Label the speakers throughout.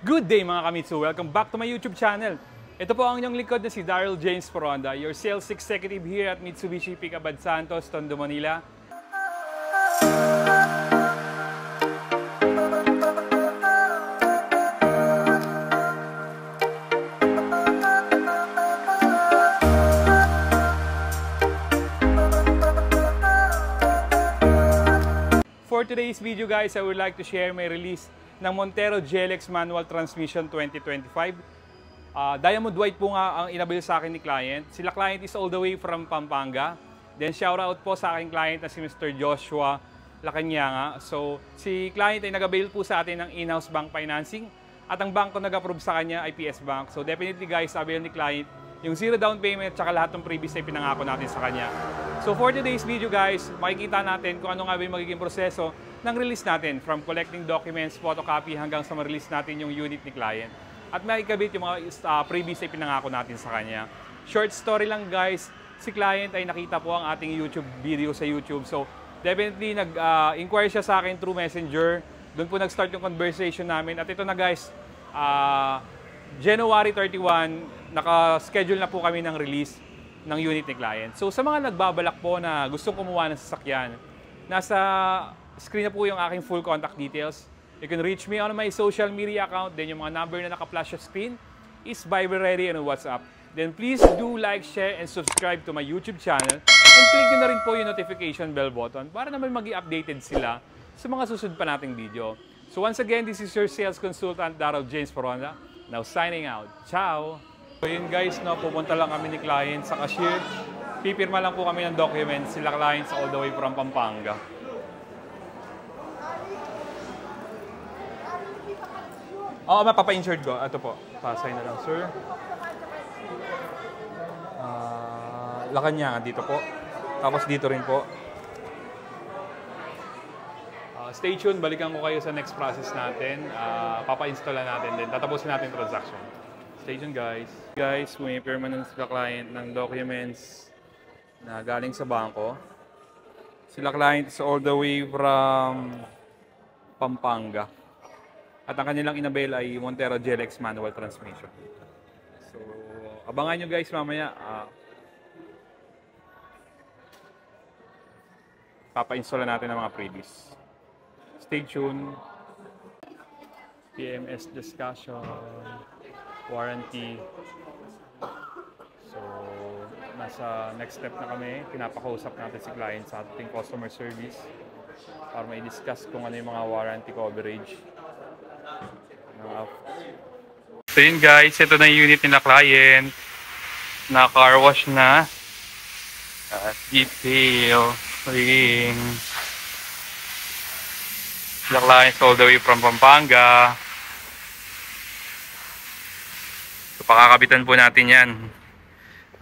Speaker 1: Good day mga kamitsu! Welcome back to my YouTube channel. Ito po ang inyong lingkod na si Daryl James Poronda, your sales executive here at Mitsubishi Picabad Santos, Tondo, Manila. For today's video guys, I would like to share my release ng Montero GLX Manual Transmission 2025. Diamond White po nga ang inabil sa akin ni client. Sila client is all the way from Pampanga. Then shout out po sa aking client na si Mr. Joshua Lacanyanga. So si client ay nag-avail po sa atin ng in-house bank financing at ang bangko nag-approve sa kanya ay PS Bank. So definitely guys, avail ni client yung zero down payment at saka lahat ng previous ay pinangako natin sa kanya. So for today's video guys, makikita natin kung ano nga ba yung magiging proseso ng release natin from collecting documents, photocopy hanggang sa ma-release natin yung unit ni client. At makikabit yung mga previous ay pinangako natin sa kanya. Short story lang guys, si client ay nakita po ang ating YouTube video sa YouTube. So definitely nag-inquire siya sa akin through Messenger. Doon po nag-start yung conversation namin. At ito na guys, January 31, naka-schedule na po kami ng release ng unit ni client. So sa mga nagbabalak po na gustong kumuha ng sasakyan, nasa screen na po yung aking full contact details. You can reach me on my social media account. Then yung mga number na naka-flash sa screen is Viber ready and WhatsApp. Then please do like, share, and subscribe to my YouTube channel. And click nyo na rin po yung notification bell button para naman maging updated sila sa mga susunod pa nating video. So once again, this is your sales consultant, Daryl James Poronda. Now signing out. Ciao! So yun guys, no, pupunta lang kami ni client sa cashier. Pipirma lang po kami ng documents. Sila clients all the way from Pampanga. Oo, mapapa-insured ko. Ito po. Pa-sign na lang, sir. Lacanyanga dito po. Tapos dito rin po. Stay tuned. Balikan ko kayo sa next process natin. Papa-install na natin din. Tatapusin natin yung transaction. Stay tuned, guys. Guys, may permanent sila client ng documents na galing sa bangko. Sila client is all the way from Pampanga. At ang kanilang inabail ay Montero GLX Manual Transmission. So, abangan nyo guys mamaya. Papa-install natin ng mga previous. Stay tuned. PMS discussion. Warranty. So, nasa next step na kami. Pinapakausap natin si client sa ating customer service para may discuss kung ano yung mga warranty coverage. So yun guys, ito na yung unit nila client. Na car wash na. Detail. Ring. Sila clients all the way from Pampanga. So pakakabitan po natin yan.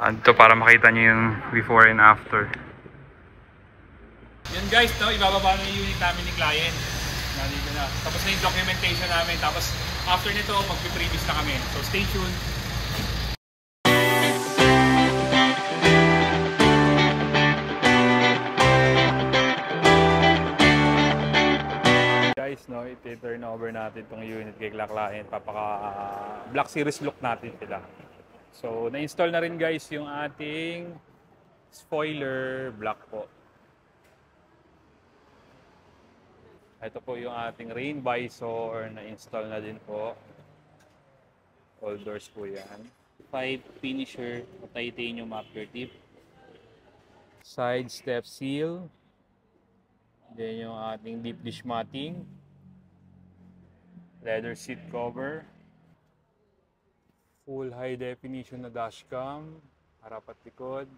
Speaker 1: Ito para makita nyo yung before and after. Yan guys, no, ibababa na yung unit namin ni client. Nandito na. Tapos na yung documentation namin. Tapos after nito, magpiprevious na kami. So stay tuned. Guys, no, i-turn over natin itong unit kay client. Black Series look natin sila. So na-install na rin guys yung ating spoiler black po. Ito po yung ating rain visor, na-install na din po. All doors po yan. 5 finisher titanium upper tip. Side step seal. Then yung ating deep dish matting. Leather seat cover. Full high definition na dashcam. Harap at likod.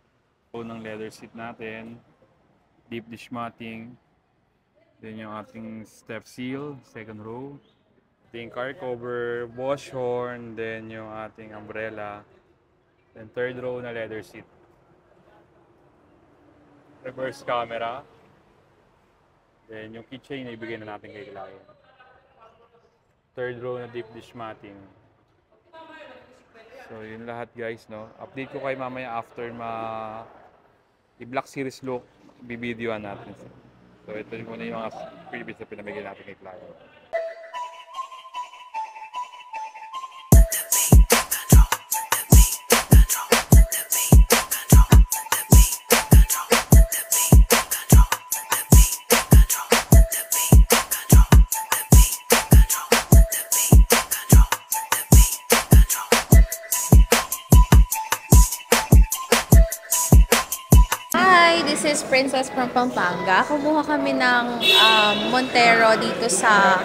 Speaker 1: So ng leather seat natin. Deep dish matting. Then yung ating step seal, second row. Ating car cover, wash horn, then yung ating umbrella. Then third row na leather seat. Reverse camera. Then yung keychain na ibigay na natin kay client. Third row na deep dish matting. So yun lahat guys, no. Update ko kayo mamaya after i-Black Series look, bibidyoan natin. So ito muna yung mga previous na pinamigay natin kay client.
Speaker 2: Princess from Pampanga. Kumuha kami ng Montero dito sa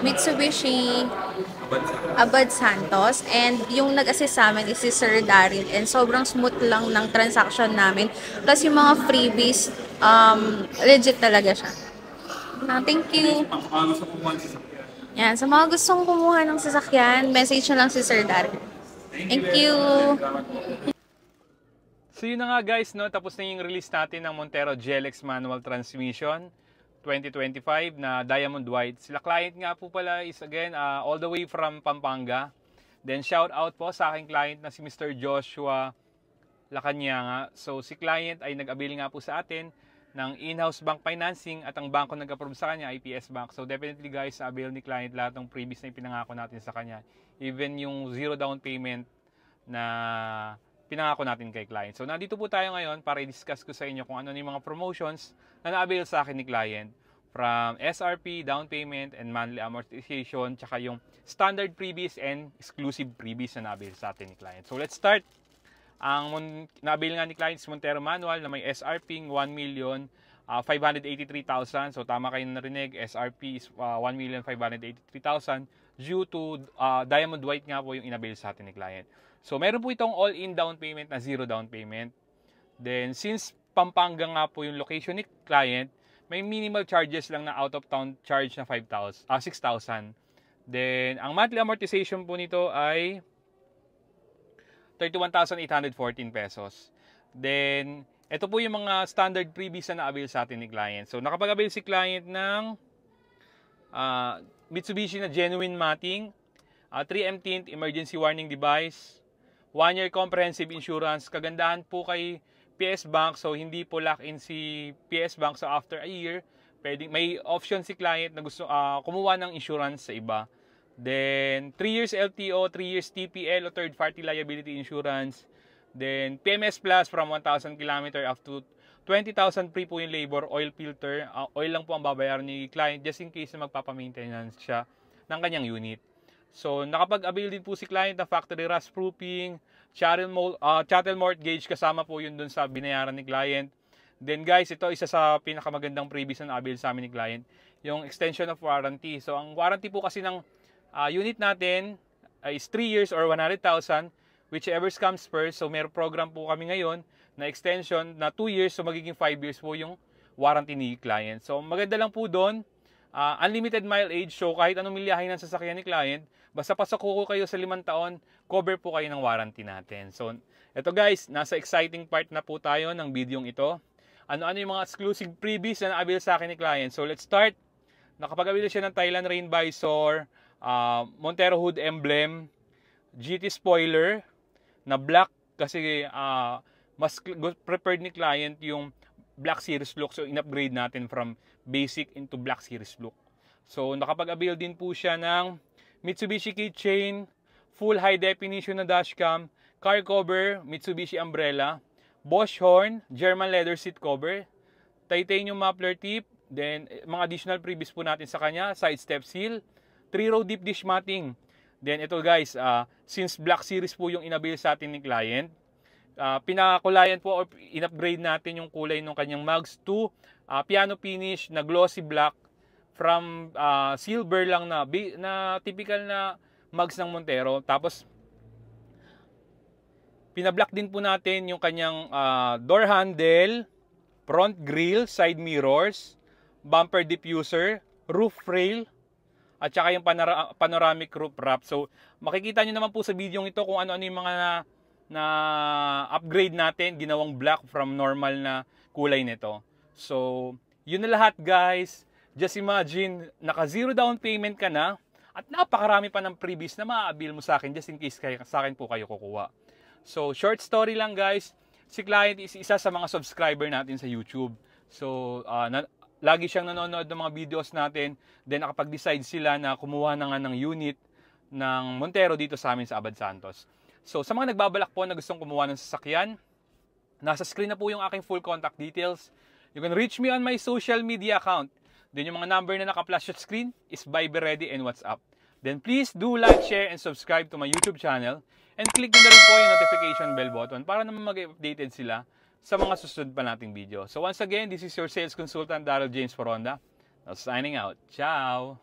Speaker 2: Mitsubishi Abad Santos. And yung nag-assist sa amin is si Sir Daryl. And sobrang smooth lang ng transaction namin. Plus yung mga freebies, legit talaga siya. Thank you. Yan, sa mga gustong kumuha ng sasakyan, message na lang si Sir Daryl. Thank you.
Speaker 1: So yun na nga guys, no? Tapos na yung release natin ng Montero GLX Manual Transmission 2025 na Diamond White. Sila client nga po pala is again all the way from Pampanga. Then shout out po sa aking client na si Mr. Joshua Lacanyanga. So si client ay nag-avail nga po sa atin ng in-house bank financing at ang bangko nag-approve sa kanya, IPS Bank. So definitely guys, avail ni client lahat ng previous na ipinangako natin sa kanya. Even yung zero down payment na pinangako natin kay client. So nandito po tayo ngayon para i-discuss ko sa inyo kung ano yung mga promotions na na-avail sa akin ni client. From SRP, down payment, and monthly amortization, tsaka yung standard freebies and exclusive freebies na na-avail sa atin ni client. So let's start. Ang na-avail nga ni client is Montero Manual na may SRP 1,583,000. So tama kayo narinig, SRP is 1,583,000 due to Diamond White nga po yung in-avail sa atin ni client. So meron po itong all-in down payment na zero down payment. Then since Pampanga nga po yung location ni client, may minimal charges lang na out of town charge na 6,000. Then ang monthly amortization po nito ay 31,814 pesos. Then, ito po yung mga standard freebies na na-avail sa atin ni client. So, nakapag-avail si client ng Mitsubishi na genuine matting, 3M tint emergency warning device, 1-year comprehensive insurance. Kagandahan po kay PS Bank, so hindi po lock-in si PS Bank. So, after a year, may option si client na gusto kumuha ng insurance sa iba. Then, 3 years LTO, 3 years TPL o third-party liability insurance. Then, PMS Plus from 1,000 km up to 20,000 free po yung labor, oil filter. Oil lang po ang babayaran ni client just in case na magpapamaintenance siya ng kanyang unit. So, nakapag-avail din po si client ng factory rust proofing, chattel mortgage, kasama po yun dun sa binayaran ni client. Then guys, ito isa sa pinakamagandang freebies na na-avail sa amin ni client, yung extension of warranty. So, ang warranty po kasi ng unit natin is 3 years or 100,000, whichever comes first. So, may program po kami ngayon na extension na 2 years, so magiging 5 years po yung warranty ni client. So, maganda lang po doon, unlimited mileage. So, kahit anong milyahin ng sasakyan ni client, basta pasok kayo sa 5 taon, cover po kayo ng warranty natin. So, ito guys, nasa exciting part na po tayo ng videong ito. Ano-ano yung mga exclusive freebies na na-avail sa akin ni client. So, let's start. Nakapag-avail siya ng Thailand Rain Visor, Montero Hood Emblem, GT Spoiler na black kasi mas preferred ni client yung Black Series look. So, in-upgrade natin from basic into Black Series look. So, nakapag-avail din po siya ng Mitsubishi keychain, full high definition na dashcam, car cover, Mitsubishi umbrella, Bosch horn, German leather seat cover, titanium muffler tip, then mga additional freebies po natin sa kanya, side step seal, 3-row deep dish matting. Then ito guys, since Black Series po yung in-avail sa atin ni client, pinakakulayan po or in-upgrade natin yung kulay ng kanyang mugs to piano finish na glossy black from silver lang na typical na mugs ng Montero. Tapos pinablock din po natin yung kanyang door handle, front grille, side mirrors, bumper diffuser, roof rail, at saka yung panoramic roof wrap. So, makikita nyo naman po sa video ito kung ano-ano yung mga na upgrade natin, ginawang black from normal na kulay nito. So, yun na lahat guys. Just imagine, naka zero down payment ka na at napakarami pa ng freebies na ma-avail mo sa akin just in case sa akin po kayo kukuha. So, short story lang guys. Si client is isa sa mga subscriber natin sa YouTube. So, lagi siyang nanonood ng mga videos natin. Then nakapag-decide sila na kumuha na nga ng unit ng Montero dito sa amin sa Abad Santos. So sa mga nagbabalak po na gustong kumuha ng sasakyan, nasa screen na po yung aking full contact details. You can reach me on my social media account. Then yung mga number na naka-flash sa screen is Viber Ready and WhatsApp. Then please do like, share, and subscribe to my YouTube channel. And click nyo na rin po yung notification bell button para naman mag-updated sila sa mga susunod pa nating video. So once again, this is your sales consultant, Daryl James Foronda. Now signing out. Ciao!